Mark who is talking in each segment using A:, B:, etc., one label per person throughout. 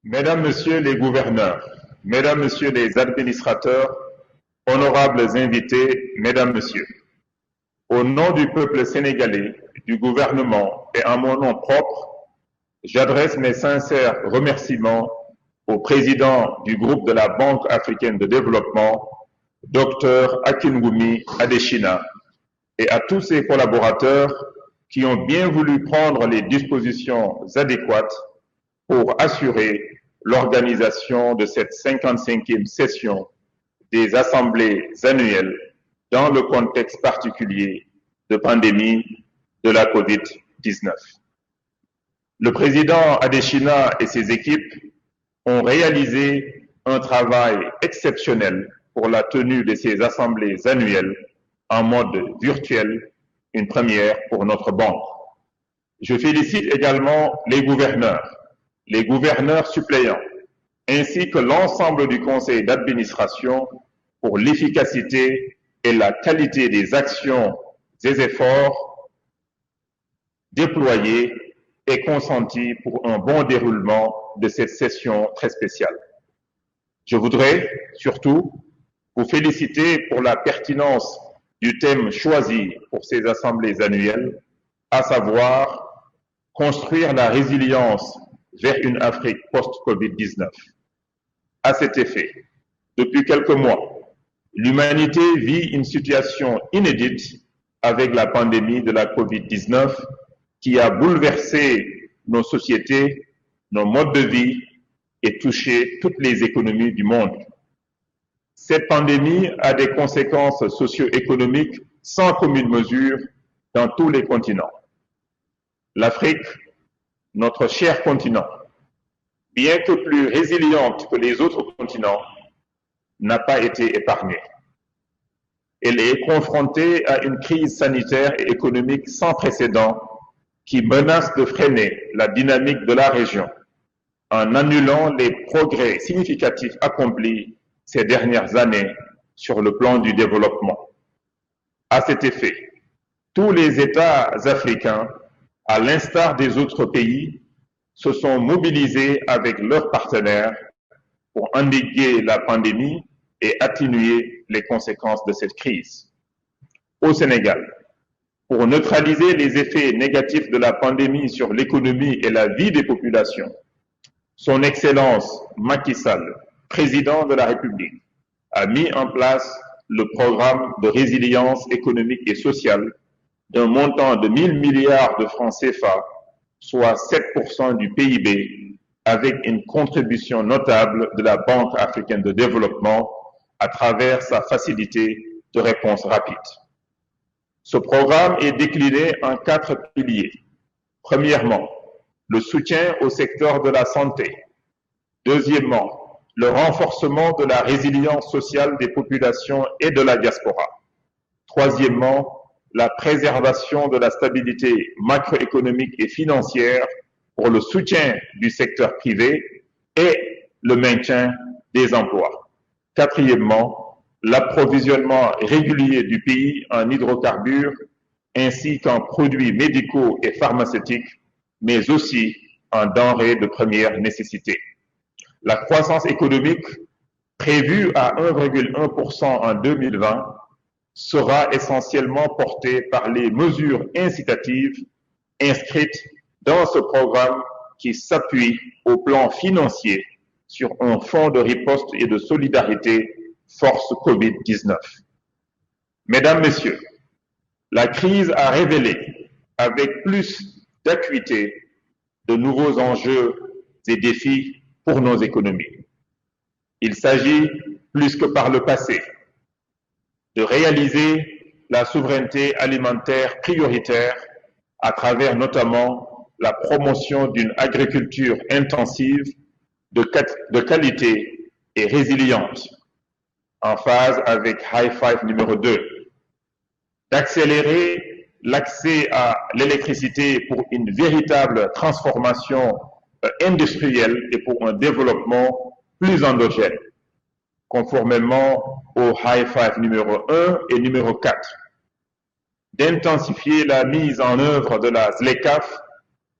A: Mesdames, Messieurs les gouverneurs, Mesdames, Messieurs les administrateurs, honorables invités, Mesdames, Messieurs, au nom du peuple sénégalais, du gouvernement et en mon nom propre, j'adresse mes sincères remerciements au président du groupe de la Banque africaine de développement, Dr Akinwumi Adesina, et à tous ses collaborateurs qui ont bien voulu prendre les dispositions adéquates pour assurer l'organisation de cette 55e session des assemblées annuelles dans le contexte particulier de pandémie de la COVID-19. Le président Adesina et ses équipes ont réalisé un travail exceptionnel pour la tenue de ces assemblées annuelles en mode virtuel, une première pour notre banque. Je félicite également les gouverneurs suppléants, ainsi que l'ensemble du conseil d'administration pour l'efficacité et la qualité des actions et efforts déployés et consentis pour un bon déroulement de cette session très spéciale. Je voudrais surtout vous féliciter pour la pertinence du thème choisi pour ces assemblées annuelles, à savoir construire la résilience vers une Afrique post-COVID-19. À cet effet, depuis quelques mois, l'humanité vit une situation inédite avec la pandémie de la COVID-19 qui a bouleversé nos sociétés, nos modes de vie et touché toutes les économies du monde. Cette pandémie a des conséquences socio-économiques sans commune mesure dans tous les continents. L'Afrique, notre cher continent, bien que plus résiliente que les autres continents, n'a pas été épargnée. Elle est confrontée à une crise sanitaire et économique sans précédent qui menace de freiner la dynamique de la région en annulant les progrès significatifs accomplis ces dernières années sur le plan du développement. À cet effet, tous les États africains, à l'instar des autres pays, se sont mobilisés avec leurs partenaires pour endiguer la pandémie et atténuer les conséquences de cette crise. Au Sénégal, pour neutraliser les effets négatifs de la pandémie sur l'économie et la vie des populations, Son Excellence Macky Sall, président de la République, a mis en place le programme de résilience économique et sociale d'un montant de 1 000 milliards de francs CFA, soit 7% du PIB, avec une contribution notable de la Banque africaine de développement à travers sa facilité de réponse rapide. Ce programme est décliné en 4 piliers. Premièrement, le soutien au secteur de la santé. Deuxièmement, le renforcement de la résilience sociale des populations et de la diaspora. Troisièmement, la préservation de la stabilité macroéconomique et financière pour le soutien du secteur privé et le maintien des emplois. Quatrièmement, l'approvisionnement régulier du pays en hydrocarbures ainsi qu'en produits médicaux et pharmaceutiques, mais aussi en denrées de première nécessité. La croissance économique, prévue à 1,1% en 2020, sera essentiellement portée par les mesures incitatives inscrites dans ce programme qui s'appuie au plan financier sur un fonds de riposte et de solidarité force COVID-19. Mesdames, Messieurs, la crise a révélé avec plus d'acuité de nouveaux enjeux et défis pour nos économies. Il s'agit, plus que par le passé, de réaliser la souveraineté alimentaire prioritaire à travers notamment la promotion d'une agriculture intensive de qualité et résiliente, en phase avec High Five numéro 2, d'accélérer l'accès à l'électricité pour une véritable transformation industrielle et pour un développement plus endogène, conformément au High Five numéro 1 et numéro 4, d'intensifier la mise en œuvre de la ZLECAf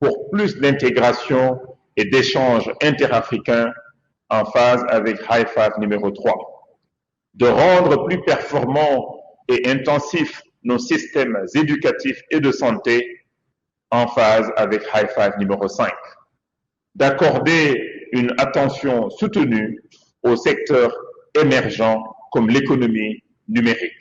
A: pour plus d'intégration et d'échanges interafricains en phase avec High Five numéro 3, de rendre plus performants et intensifs nos systèmes éducatifs et de santé en phase avec High Five numéro 5, d'accorder une attention soutenue aux secteurs émergents comme l'économie numérique,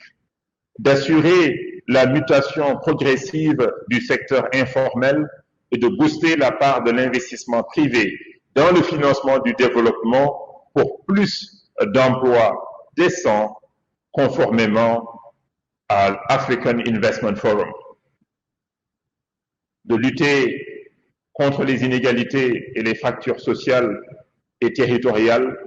A: d'assurer la mutation progressive du secteur informel et de booster la part de l'investissement privé dans le financement du développement pour plus d'emplois décents conformément à l'African Investment Forum, de lutter contre les inégalités et les fractures sociales et territoriales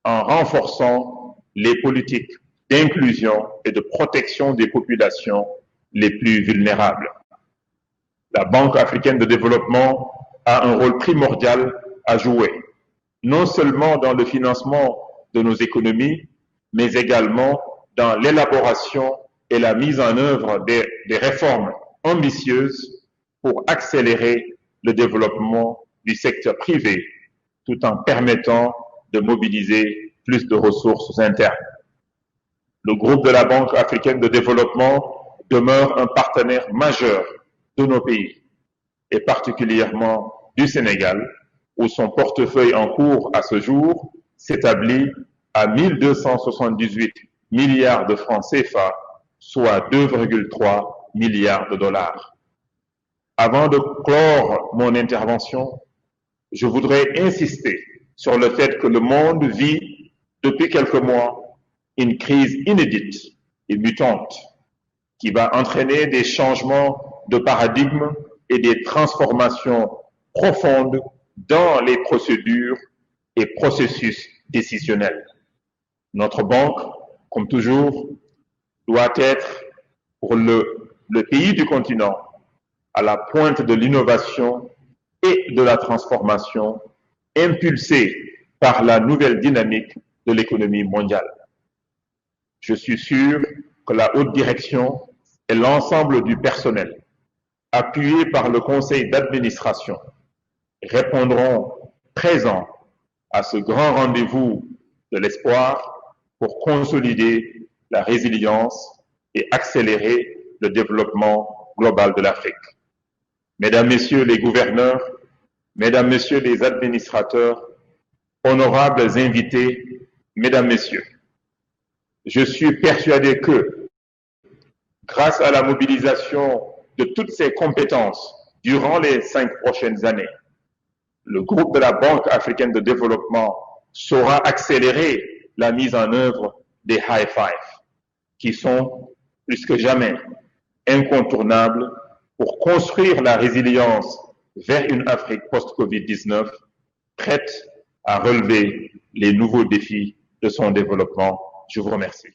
A: en renforçant les politiques d'inclusion et de protection des populations les plus vulnérables. La Banque africaine de développement a un rôle primordial à jouer, non seulement dans le financement de nos économies, mais également dans l'élaboration et la mise en œuvre des réformes ambitieuses pour accélérer le développement du secteur privé, tout en permettant de mobiliser plus de ressources internes. Le groupe de la Banque africaine de développement demeure un partenaire majeur de nos pays, et particulièrement du Sénégal, où son portefeuille en cours à ce jour s'établit à 1278 milliards de francs CFA, soit 2,3 milliards de dollars. Avant de clore mon intervention, je voudrais insister sur le fait que le monde vit depuis quelques mois une crise inédite et mutante qui va entraîner des changements de paradigme et des transformations profondes dans les procédures et processus décisionnels. Notre banque, comme toujours, doit être pour le pays du continent à la pointe de l'innovation et de la transformation impulsée par la nouvelle dynamique de l'économie mondiale. Je suis sûr que la haute direction et l'ensemble du personnel, appuyés par le conseil d'administration, répondront présents à ce grand rendez-vous de l'espoir pour consolider la résilience et accélérer le développement global de l'Afrique. Mesdames, Messieurs les gouverneurs, Mesdames, Messieurs les administrateurs, honorables invités, Mesdames, Messieurs, je suis persuadé que, grâce à la mobilisation de toutes ces compétences durant les 5 prochaines années, le groupe de la Banque africaine de développement saura accélérer la mise en œuvre des High Five, qui sont plus que jamais incontournables pour construire la résilience vers une Afrique post-Covid-19 prête à relever les nouveaux défis de son développement. Je vous remercie.